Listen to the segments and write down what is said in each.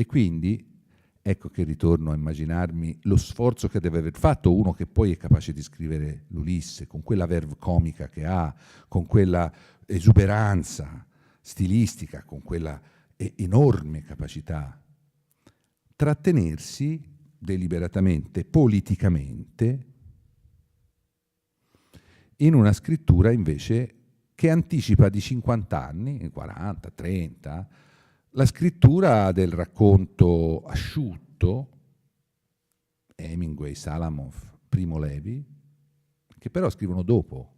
E quindi ecco che ritorno a immaginarmi lo sforzo che deve aver fatto uno che poi è capace di scrivere l'Ulisse, con quella verve comica che ha, con quella esuberanza stilistica, con quella enorme capacità, trattenersi deliberatamente, politicamente, in una scrittura invece che anticipa di 50 anni, 40, 30, la scrittura del racconto asciutto, Hemingway, Salamov, Primo Levi, che però scrivono dopo,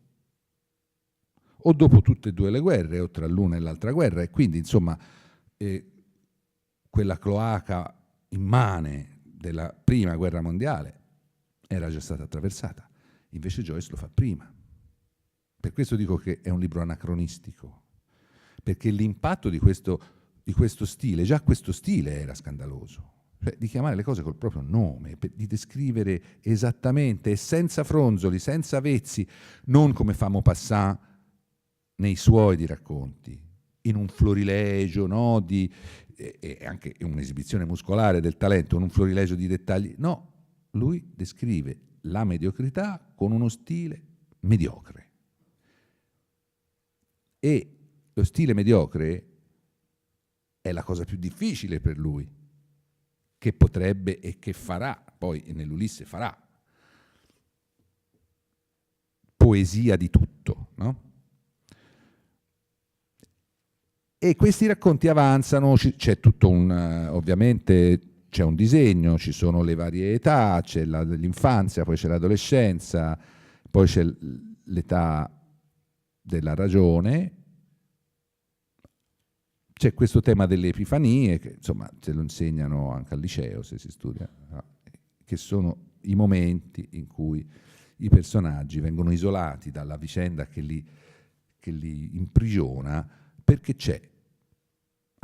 o dopo tutte e due le guerre, o tra l'una e l'altra guerra, e quindi insomma quella cloaca immane della prima guerra mondiale era già stata attraversata. Invece Joyce lo fa prima. Per questo dico che è un libro anacronistico, perché l'impatto di questo stile, già questo stile era scandaloso, cioè di chiamare le cose col proprio nome, di descrivere esattamente e senza fronzoli, senza vezzi, non come fa Maupassant nei suoi di racconti, in un florilegio, no, e anche un'esibizione muscolare del talento, in un florilegio di dettagli. No, lui descrive la mediocrità con uno stile mediocre. E lo stile mediocre è la cosa più difficile per lui, che potrebbe e che farà, poi nell'Ulisse farà poesia di tutto, no? E questi racconti avanzano, c'è tutto ovviamente c'è un disegno, ci sono le varie età, c'è l'infanzia, poi c'è l'adolescenza, poi c'è l'età della ragione, c'è questo tema delle epifanie, che insomma ce lo insegnano anche al liceo se si studia, no? Che sono i momenti in cui i personaggi vengono isolati dalla vicenda che li imprigiona, perché c'è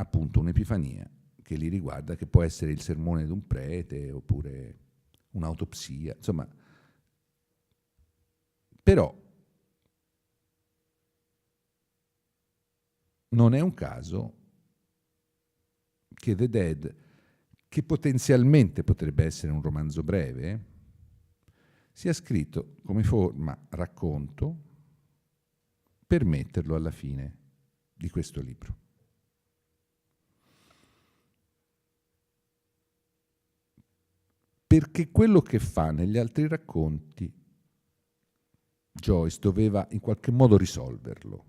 appunto un'epifania che li riguarda, che può essere il sermone di un prete oppure un'autopsia, insomma. Però non è un caso che The Dead, che potenzialmente potrebbe essere un romanzo breve, sia scritto come forma racconto per metterlo alla fine di questo libro. Perché quello che fa negli altri racconti Joyce doveva in qualche modo risolverlo.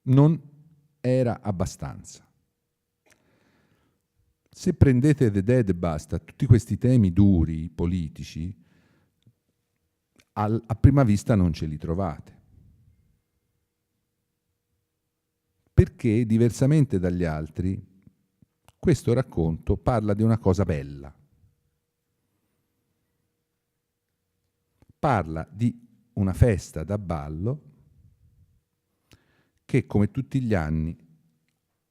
Non era abbastanza. Se prendete The Dead e basta, tutti questi temi duri, politici, a prima vista non ce li trovate. Perché, diversamente dagli altri, questo racconto parla di una cosa bella. Parla di una festa da ballo che, come tutti gli anni,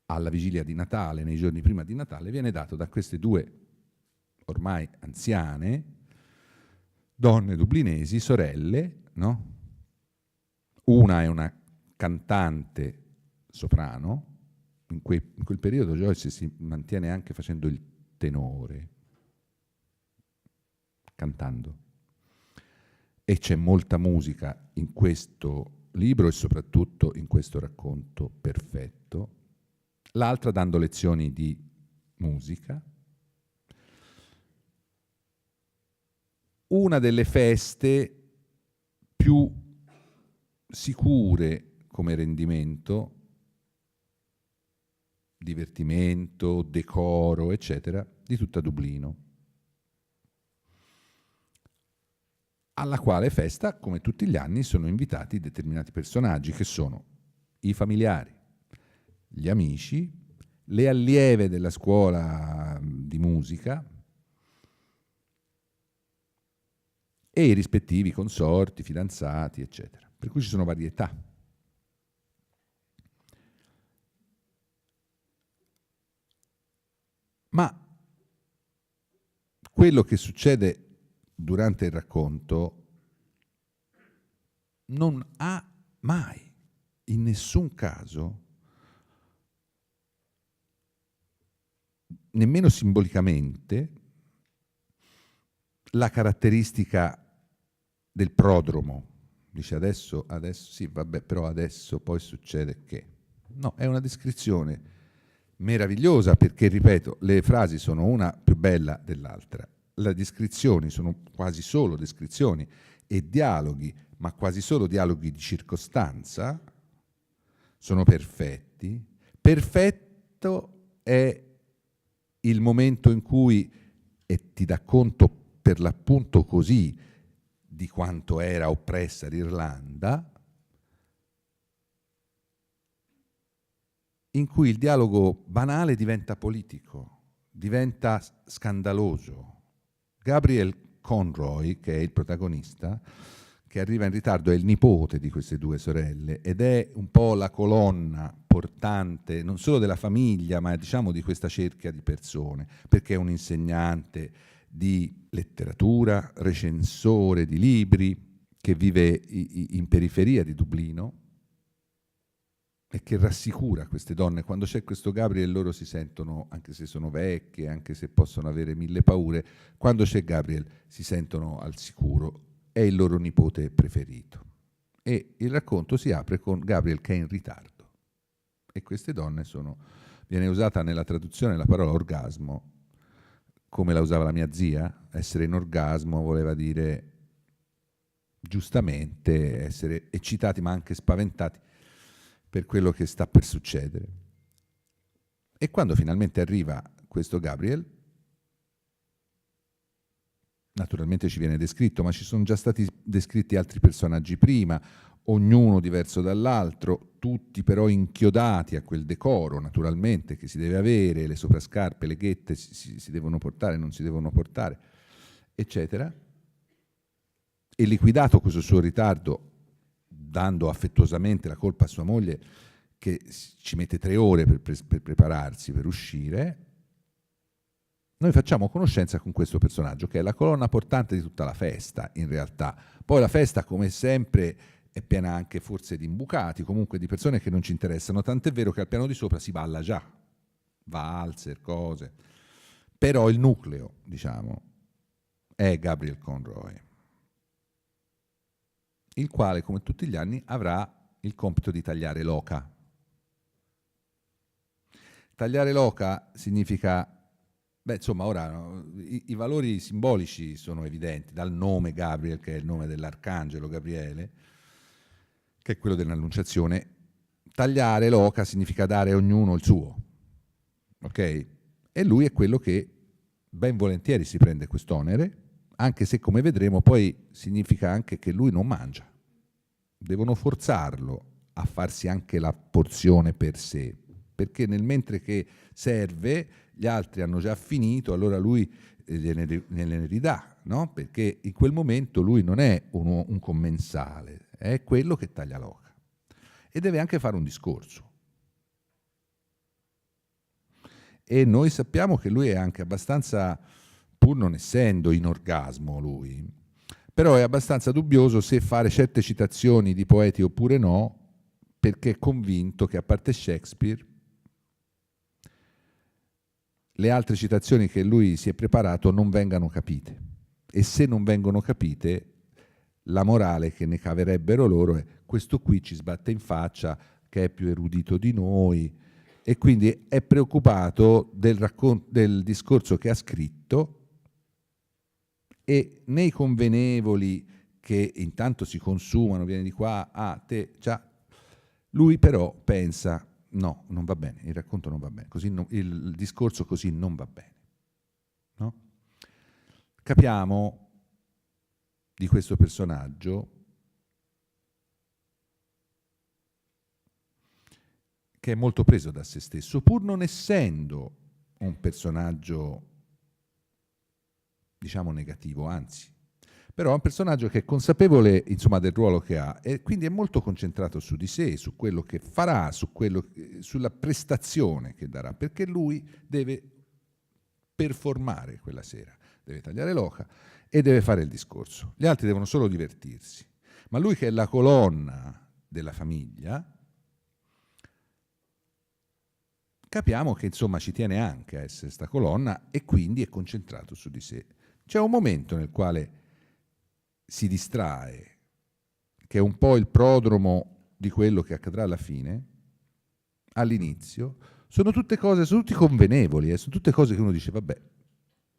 alla vigilia di Natale, nei giorni prima di Natale, viene dato da queste due ormai anziane donne dublinesi, sorelle, no? Una è una cantante soprano, in quel periodo Joyce si mantiene anche facendo il tenore, cantando. E c'è molta musica in questo libro e soprattutto in questo racconto perfetto. L'altra dando lezioni di musica. Una delle feste più sicure come rendimento, divertimento, decoro, eccetera, di tutta Dublino. Alla quale festa, come tutti gli anni, sono invitati determinati personaggi che sono i familiari, gli amici, le allieve della scuola di musica e i rispettivi consorti, fidanzati, eccetera. Per cui ci sono varietà. Ma quello che succede durante il racconto non ha mai, in nessun caso, nemmeno simbolicamente la caratteristica del prodromo. Dice adesso sì, vabbè, però adesso poi succede che. No, è una descrizione meravigliosa perché, ripeto, le frasi sono una più bella dell'altra. Le descrizioni sono quasi solo descrizioni e dialoghi, ma quasi solo dialoghi di circostanza, sono perfetti. Perfetto è il momento in cui, e ti dà conto per l'appunto così di quanto era oppressa l'Irlanda, in cui il dialogo banale diventa politico, diventa scandaloso. Gabriel Conroy, che è il protagonista, che arriva in ritardo, è il nipote di queste due sorelle ed è un po' la colonna portante non solo della famiglia, ma diciamo di questa cerchia di persone, perché è un insegnante di letteratura, recensore di libri, che vive in periferia di Dublino e che rassicura queste donne. Quando c'è questo Gabriel loro si sentono, anche se sono vecchie, anche se possono avere mille paure, quando c'è Gabriel si sentono al sicuro, è il loro nipote preferito. E il racconto si apre con Gabriel che è in ritardo e queste donne viene usata nella traduzione la parola orgasmo come la usava la mia zia. Essere in orgasmo voleva dire giustamente essere eccitati ma anche spaventati per quello che sta per succedere. E quando finalmente arriva questo Gabriel, naturalmente ci viene descritto, ma ci sono già stati descritti altri personaggi prima, ognuno diverso dall'altro, tutti però inchiodati a quel decoro, naturalmente, che si deve avere, le soprascarpe, le ghette si devono portare, non si devono portare, eccetera. E liquidato questo suo ritardo, dando affettuosamente la colpa a sua moglie, che ci mette 3 ore per prepararsi, per uscire, noi facciamo conoscenza con questo personaggio, che è la colonna portante di tutta la festa, in realtà. Poi la festa, come sempre, è piena anche forse di imbucati, comunque di persone che non ci interessano, tant'è vero che al piano di sopra si balla già, valzer, cose. Però il nucleo, diciamo, è Gabriel Conroy, il quale, come tutti gli anni, avrà il compito di tagliare l'oca. Tagliare l'oca significa, insomma, ora i valori simbolici sono evidenti, dal nome Gabriel, che è il nome dell'arcangelo Gabriele, che è quello dell'annunciazione. Tagliare l'oca significa dare a ognuno il suo, ok? E lui è quello che ben volentieri si prende quest'onere, anche se, come vedremo, poi significa anche che lui non mangia. Devono forzarlo a farsi anche la porzione per sé, perché mentre che serve, gli altri hanno già finito, allora lui gliene ridà, no? Perché in quel momento lui non è un commensale, è quello che taglia l'oca. E deve anche fare un discorso. E noi sappiamo che lui è anche abbastanza, pur non essendo in orgasmo lui, però è abbastanza dubbioso se fare certe citazioni di poeti oppure no, perché è convinto che, a parte Shakespeare, le altre citazioni che lui si è preparato non vengano capite. E se non vengono capite, la morale che ne caverebbero loro è: questo qui ci sbatte in faccia, che è più erudito di noi, e quindi è preoccupato del discorso che ha scritto, e nei convenevoli che intanto si consumano, viene di qua, te, già, lui però pensa: no, non va bene, il racconto non va bene, così il discorso così non va bene. No? Capiamo di questo personaggio che è molto preso da se stesso, pur non essendo un personaggio, diciamo, negativo, anzi. Però è un personaggio che è consapevole, insomma, del ruolo che ha, e quindi è molto concentrato su di sé, su quello che farà, sulla prestazione che darà, perché lui deve performare quella sera, deve tagliare l'oca e deve fare il discorso. Gli altri devono solo divertirsi. Ma lui, che è la colonna della famiglia, capiamo che insomma ci tiene anche a essere sta colonna e quindi è concentrato su di sé. C'è un momento nel quale si distrae, che è un po' il prodromo di quello che accadrà alla fine. All'inizio sono tutte cose, sono tutti convenevoli, sono tutte cose che uno dice vabbè,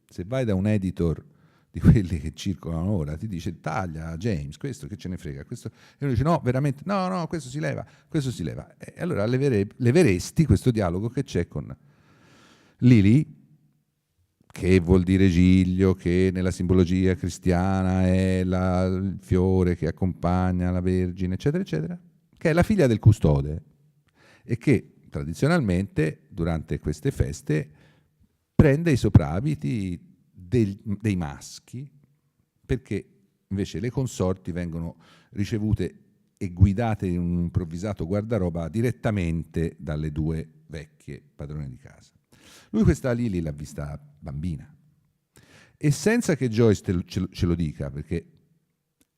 se vai da un editor di quelli che circolano ora ti dice taglia James, questo che ce ne frega, questo, e uno dice no, veramente, no, questo si leva, e allora leveresti questo dialogo che c'è con Lily, che vuol dire giglio, che nella simbologia cristiana è il fiore che accompagna la Vergine, eccetera, eccetera, che è la figlia del custode e che tradizionalmente durante queste feste prende i soprabiti dei maschi, perché invece le consorti vengono ricevute e guidate in un improvvisato guardaroba direttamente dalle due vecchie padrone di casa. Lui questa Lily l'ha vista bambina e senza che Joyce ce lo dica, perché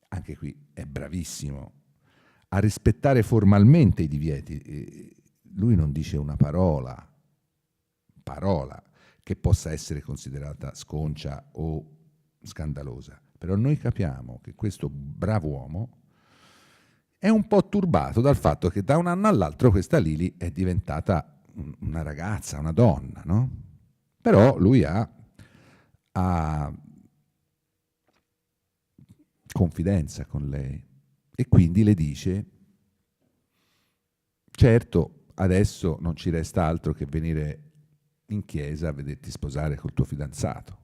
anche qui è bravissimo a rispettare formalmente i divieti, lui non dice una parola che possa essere considerata sconcia o scandalosa, però noi capiamo che questo bravo uomo è un po' turbato dal fatto che da un anno all'altro questa Lily è diventata una ragazza, una donna, no? Però lui ha confidenza con lei e quindi le dice certo adesso non ci resta altro che venire in chiesa a vederti sposare col tuo fidanzato,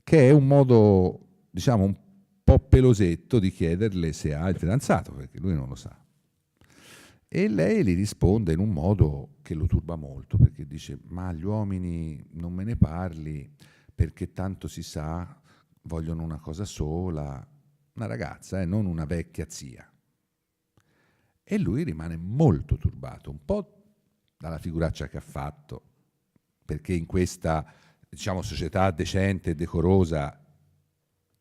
che è un modo, diciamo, un po' pelosetto di chiederle se ha il fidanzato, perché lui non lo sa. E lei gli risponde in un modo che lo turba molto, perché dice ma agli uomini non me ne parli perché tanto si sa, vogliono una cosa sola, una ragazza, non una vecchia zia. E lui rimane molto turbato, un po' dalla figuraccia che ha fatto, perché in questa, diciamo, società decente e decorosa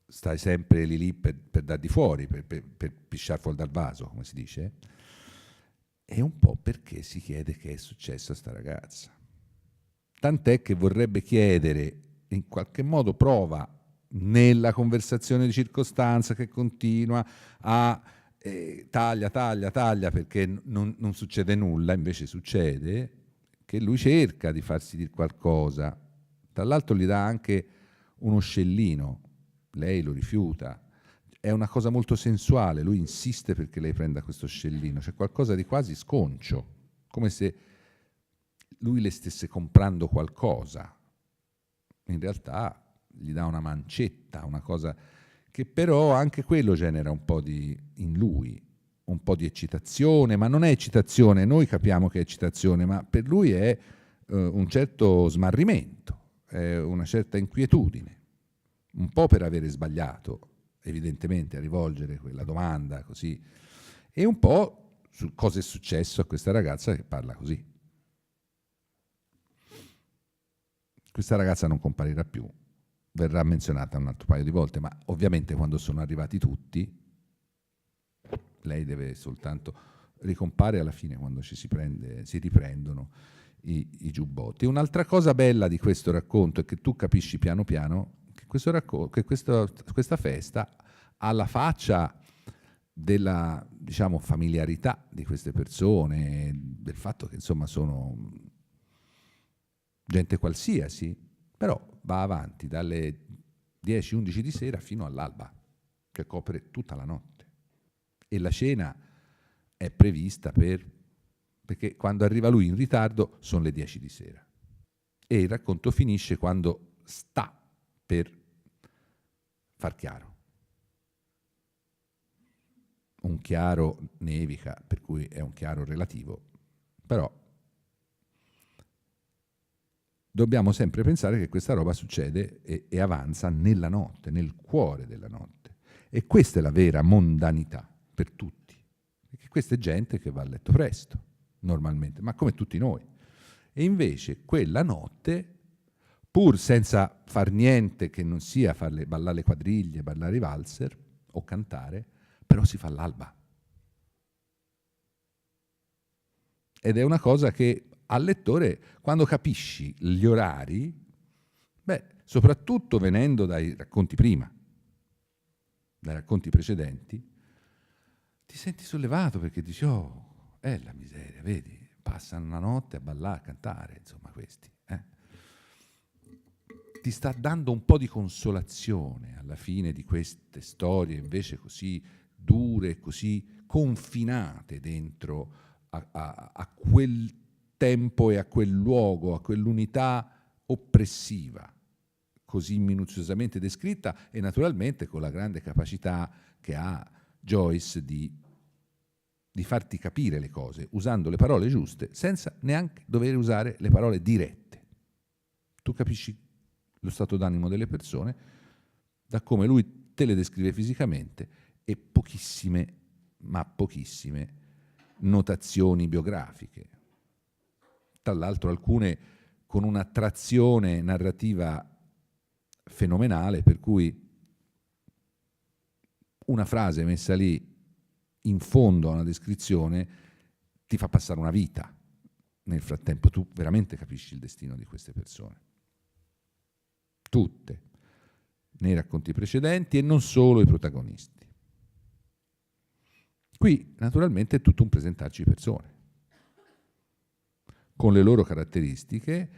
stai sempre lì per dar di fuori, per pisciar fuori dal vaso, come si dice, e un po' perché si chiede che è successo a sta ragazza. Tant'è che vorrebbe chiedere, in qualche modo prova nella conversazione di circostanza che continua a taglia perché non succede nulla, invece succede che lui cerca di farsi dire qualcosa, tra l'altro gli dà anche uno scellino, lei lo rifiuta, è una cosa molto sensuale, lui insiste perché lei prenda questo scellino, c'è qualcosa di quasi sconcio, come se lui le stesse comprando qualcosa, in realtà gli dà una mancetta, una cosa che però anche quello genera un po' in lui, un po' di eccitazione, ma non è eccitazione, noi capiamo che è eccitazione, ma per lui è un certo smarrimento, è una certa inquietudine, un po' per avere sbagliato, evidentemente, a rivolgere quella domanda così, e un po' su cosa è successo a questa ragazza che parla così. Questa ragazza non comparirà più, verrà menzionata un altro paio di volte, ma ovviamente quando sono arrivati tutti, lei deve soltanto ricompare alla fine quando si riprendono i giubbotti. Un'altra cosa bella di questo racconto è che tu capisci piano piano che, questa festa ha la faccia della, diciamo, familiarità di queste persone, del fatto che insomma sono gente qualsiasi, però va avanti dalle 10-11 di sera fino all'alba, che copre tutta la notte. E la cena è prevista perché quando arriva lui in ritardo sono le 10 di sera. E il racconto finisce quando sta per far chiaro. Un chiaro nevica, per cui è un chiaro relativo, però dobbiamo sempre pensare che questa roba succede e avanza nella notte, nel cuore della notte. E questa è la vera mondanità per tutti. Perché questa è gente che va a letto presto, normalmente, ma come tutti noi. E invece quella notte, pur senza far niente che non sia ballare le quadriglie, ballare i valzer o cantare, però si fa l'alba. Ed è una cosa che al lettore, quando capisci gli orari, soprattutto venendo dai racconti prima, dai racconti precedenti, ti senti sollevato perché dici, oh, è la miseria, vedi, passano la notte a ballare, a cantare, insomma questi. Ti sta dando un po' di consolazione alla fine di queste storie invece così dure, così confinate dentro a quel tempo e a quel luogo, a quell'unità oppressiva, così minuziosamente descritta e naturalmente con la grande capacità che ha Joyce di farti capire le cose usando le parole giuste senza neanche dover usare le parole dirette. Tu capisci lo stato d'animo delle persone da come lui te le descrive fisicamente e pochissime, ma pochissime notazioni biografiche. Tra l'altro alcune con una trazione narrativa fenomenale, per cui una frase messa lì in fondo a una descrizione ti fa passare una vita. Nel frattempo tu veramente capisci il destino di queste persone. Tutte, nei racconti precedenti e non solo i protagonisti. Qui naturalmente è tutto un presentarci persone, con le loro caratteristiche,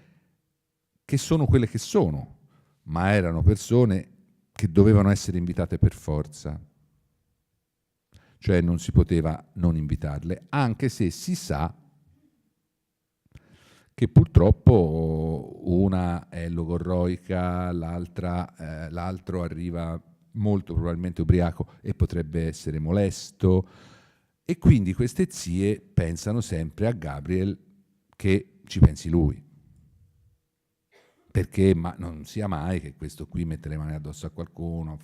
che sono quelle che sono, ma erano persone che dovevano essere invitate per forza. Cioè non si poteva non invitarle, anche se si sa che purtroppo una è logorroica, l'altro arriva molto probabilmente ubriaco e potrebbe essere molesto, e quindi queste zie pensano sempre a Gabriel che ci pensi lui, perché non sia mai che questo qui mette le mani addosso a qualcuno,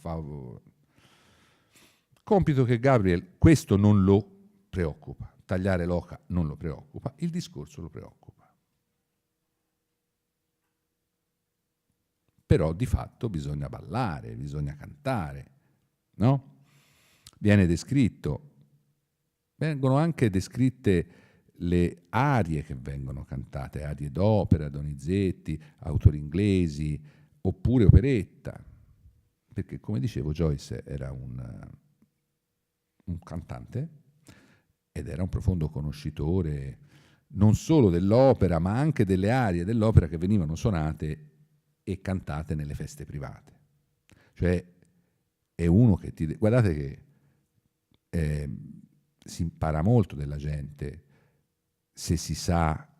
compito che Gabriel questo non lo preoccupa, tagliare l'oca non lo preoccupa, il discorso lo preoccupa. Però di fatto bisogna ballare, bisogna cantare, no? Viene descritto, vengono anche descritte le arie che vengono cantate, arie d'opera, Donizetti, autori inglesi, oppure operetta, perché come dicevo Joyce era un cantante ed era un profondo conoscitore non solo dell'opera ma anche delle arie dell'opera che venivano suonate e cantate nelle feste private. Cioè è uno che guardate che si impara molto della gente se si sa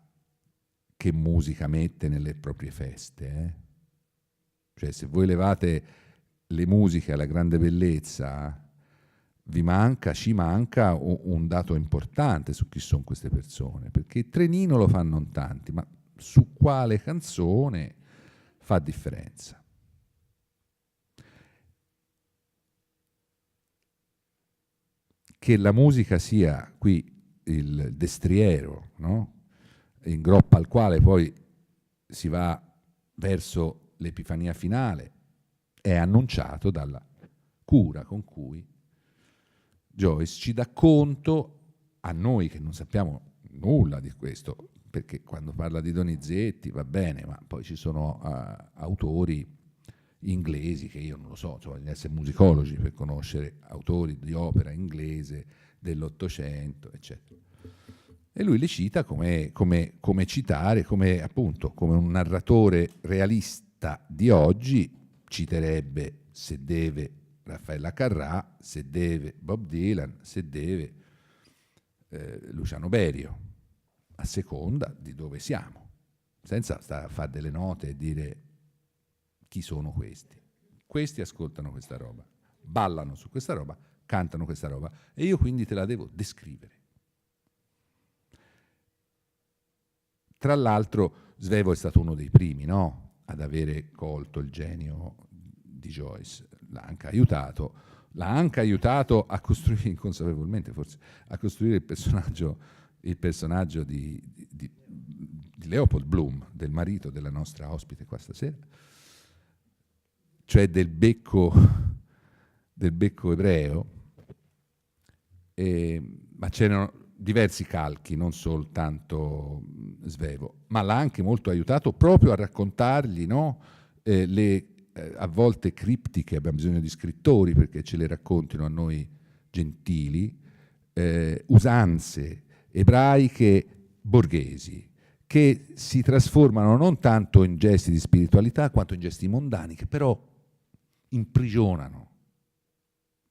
che musica mette nelle proprie feste. Cioè se voi levate le musiche alla grande bellezza, ci manca un dato importante su chi sono queste persone, perché Trenino lo fanno in tanti, ma su quale canzone fa differenza. Che la musica sia qui il destriero, no? In groppa al quale poi si va verso l'epifania finale, è annunciato dalla cura con cui Joyce ci dà conto, a noi che non sappiamo nulla di questo, perché quando parla di Donizetti va bene, ma poi ci sono autori inglesi che io non lo so, cioè bisogna essere musicologi per conoscere autori di opera inglese dell'Ottocento, eccetera. E lui li cita come citare, come appunto come un narratore realista di oggi citerebbe, se deve, Raffaella Carrà, se deve Bob Dylan, se deve Luciano Berio, a seconda di dove siamo, senza stare a fare delle note e dire chi sono questi. Questi ascoltano questa roba, ballano su questa roba, cantano questa roba e io quindi te la devo descrivere. Tra l'altro Svevo è stato uno dei primi, no? Ad avere colto il genio di Joyce, l'ha anche aiutato a costruire inconsapevolmente, forse, a costruire il personaggio di Leopold Bloom, del marito della nostra ospite qua stasera, cioè del becco ebreo, ma c'erano diversi calchi, non soltanto Svevo, ma l'ha anche molto aiutato proprio a raccontargli, no? Le a volte criptiche, abbiamo bisogno di scrittori perché ce le raccontino a noi gentili, usanze ebraiche borghesi, che si trasformano non tanto in gesti di spiritualità quanto in gesti mondani, che però imprigionano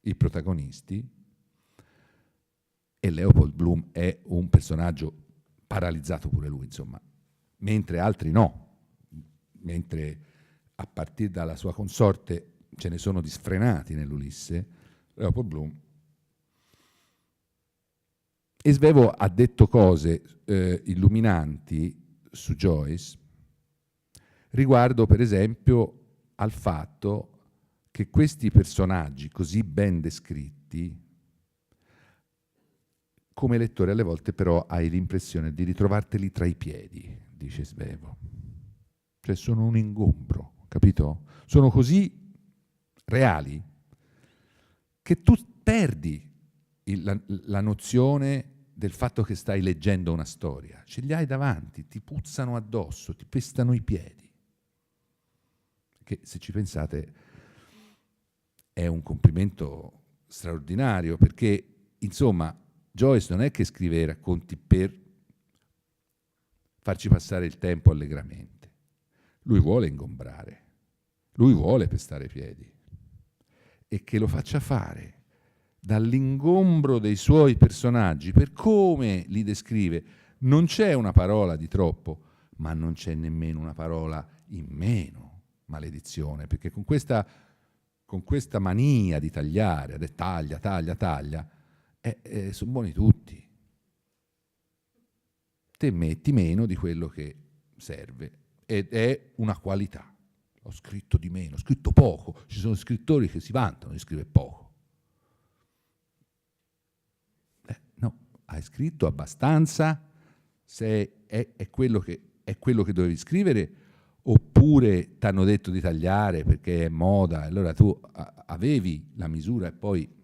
i protagonisti. E Leopold Bloom è un personaggio paralizzato pure lui, insomma, mentre altri no, mentre a partire dalla sua consorte ce ne sono di sfrenati nell'Ulisse, Leopold Bloom. E Svevo ha detto cose illuminanti su Joyce riguardo, per esempio, al fatto che questi personaggi così ben descritti, come lettore alle volte però hai l'impressione di ritrovarteli tra i piedi, dice Svevo. Cioè sono un ingombro, capito? Sono così reali che tu perdi la nozione del fatto che stai leggendo una storia. Ce li hai davanti, ti puzzano addosso, ti pestano i piedi. Che se ci pensate è un complimento straordinario, perché insomma Joyce non è che scrive i racconti per farci passare il tempo allegramente. Lui vuole ingombrare, lui vuole pestare i piedi, e che lo faccia fare dall'ingombro dei suoi personaggi, per come li descrive. Non c'è una parola di troppo, ma non c'è nemmeno una parola in meno, maledizione, perché con questa mania di tagliare, taglia, sono buoni tutti. Te metti meno di quello che serve ed è una qualità. Ho scritto di meno, ho scritto poco. Ci sono scrittori che si vantano di scrivere poco. No, hai scritto abbastanza, se è quello che dovevi scrivere, oppure ti hanno detto di tagliare perché è moda, allora tu avevi la misura e poi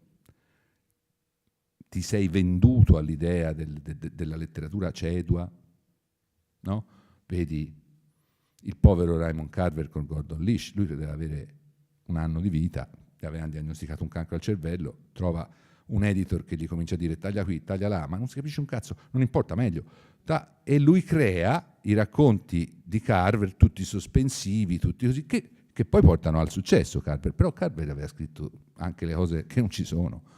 ti sei venduto all'idea della letteratura cedua, no? Vedi il povero Raymond Carver con Gordon Lish, lui credeva avere un anno di vita, gli avevano diagnosticato un cancro al cervello, trova un editor che gli comincia a dire taglia qui, taglia là, ma non si capisce un cazzo, non importa, meglio. E lui crea i racconti di Carver, tutti sospensivi, tutti così, che poi portano al successo Carver, però Carver aveva scritto anche le cose che non ci sono.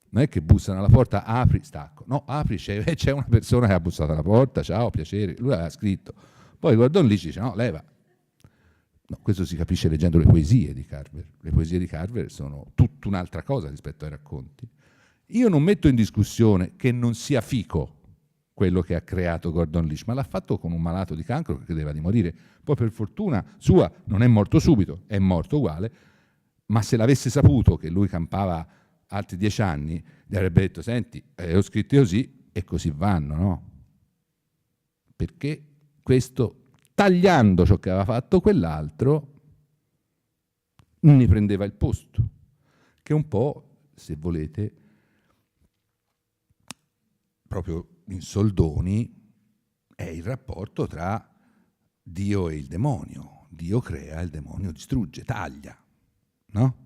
Non è che bussano alla porta, apri, stacco. No, apri, c'è una persona che ha bussato alla porta, ciao, piacere, lui aveva scritto. Poi Gordon Lish dice, no, leva. No, questo si capisce leggendo le poesie di Carver. Le poesie di Carver sono tutta un'altra cosa rispetto ai racconti. Io non metto in discussione che non sia fico quello che ha creato Gordon Lish, ma l'ha fatto con un malato di cancro che credeva di morire. Poi per fortuna sua non è morto subito, è morto uguale, ma se l'avesse saputo che lui campava altri 10 anni, gli avrebbe detto, senti, ho scritto così e così vanno, no? Perché questo, tagliando ciò che aveva fatto quell'altro, ne prendeva il posto, che un po', se volete, proprio in soldoni, è il rapporto tra Dio e il demonio. Dio crea, il demonio distrugge, taglia, no?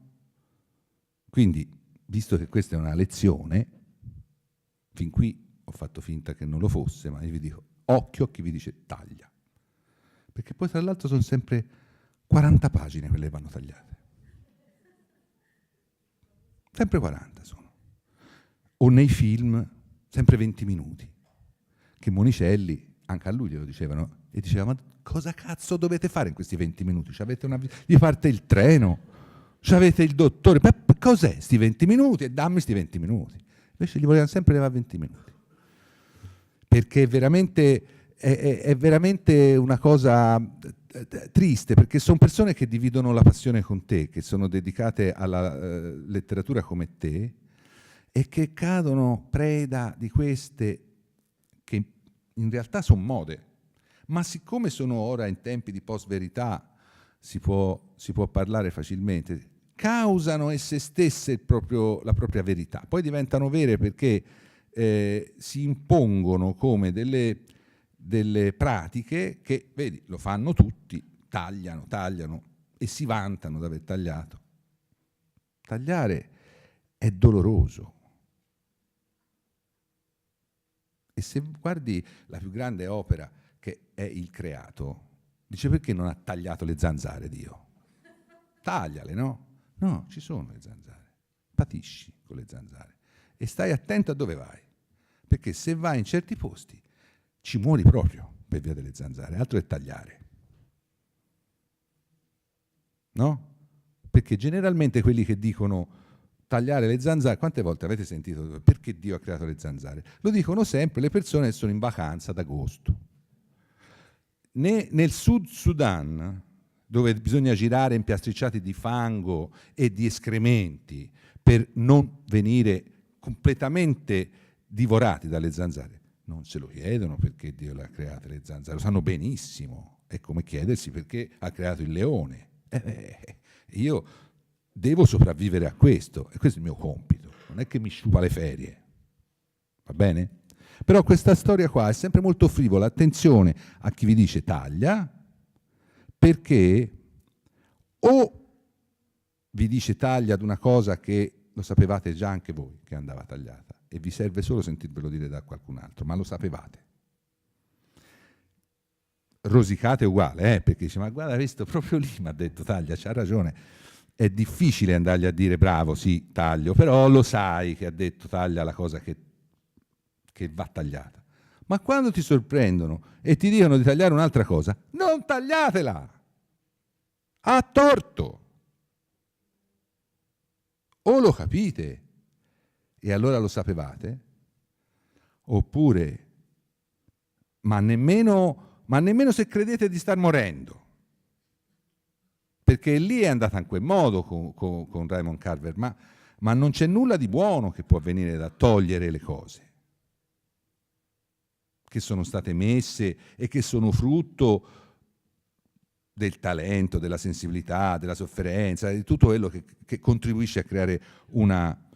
Quindi, visto che questa è una lezione, fin qui ho fatto finta che non lo fosse, ma io vi dico, occhio a chi vi dice taglia. Perché poi tra l'altro sono sempre 40 pagine quelle che vanno tagliate. Sempre 40 sono. O nei film, sempre 20 minuti. Che Monicelli, anche a lui glielo dicevano, e diceva, ma cosa cazzo dovete fare in questi 20 minuti? Gli parte il treno, c'avete il dottore, ma cos'è sti 20 minuti? E dammi sti 20 minuti. Invece gli volevano sempre levare 20 minuti. Perché è veramente una cosa triste, perché sono persone che dividono la passione con te, che sono dedicate alla letteratura come te, e che cadono preda di queste che in realtà sono mode, ma siccome sono ora in tempi di post-verità si può parlare facilmente, causano esse stesse la propria verità, poi diventano vere perché si impongono come delle pratiche che, vedi, lo fanno tutti, tagliano e si vantano di aver tagliato. Tagliare è doloroso. E se guardi la più grande opera che è il creato, dice: perché non ha tagliato le zanzare Dio? Tagliale, no? No, ci sono le zanzare. Patisci con le zanzare. E stai attento a dove vai. Perché se vai in certi posti ci muori proprio per via delle zanzare, altro è tagliare. No? Perché generalmente quelli che dicono tagliare le zanzare, quante volte avete sentito perché Dio ha creato le zanzare? Lo dicono sempre le persone che sono in vacanza ad agosto. Nel Sud Sudan, dove bisogna girare impiastricciati di fango e di escrementi per non venire completamente divorati dalle zanzare, non se lo chiedono perché Dio le ha create le zanzare, lo sanno benissimo. È come chiedersi perché ha creato il leone. Io devo sopravvivere a questo, e questo è il mio compito, non è che mi sciupa le ferie, va bene? Però questa storia qua è sempre molto frivola, attenzione a chi vi dice taglia, perché o vi dice taglia ad una cosa che lo sapevate già anche voi che andava tagliata e vi serve solo sentirvelo dire da qualcun altro, ma lo sapevate. Rosicate uguale, perché dice: ma guarda, questo proprio lì mi ha detto taglia, c'ha ragione. È difficile andargli a dire bravo, sì, taglio, però lo sai che ha detto taglia la cosa che va tagliata. Ma quando ti sorprendono e ti dicono di tagliare un'altra cosa, non tagliatela! Ha torto! O lo capite e allora lo sapevate, oppure ma nemmeno se credete di star morendo. Perché lì è andata in quel modo con Raymond Carver, ma non c'è nulla di buono che può avvenire da togliere le cose che sono state messe e che sono frutto del talento, della sensibilità, della sofferenza, di tutto quello che contribuisce a creare un'opera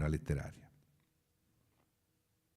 letteraria.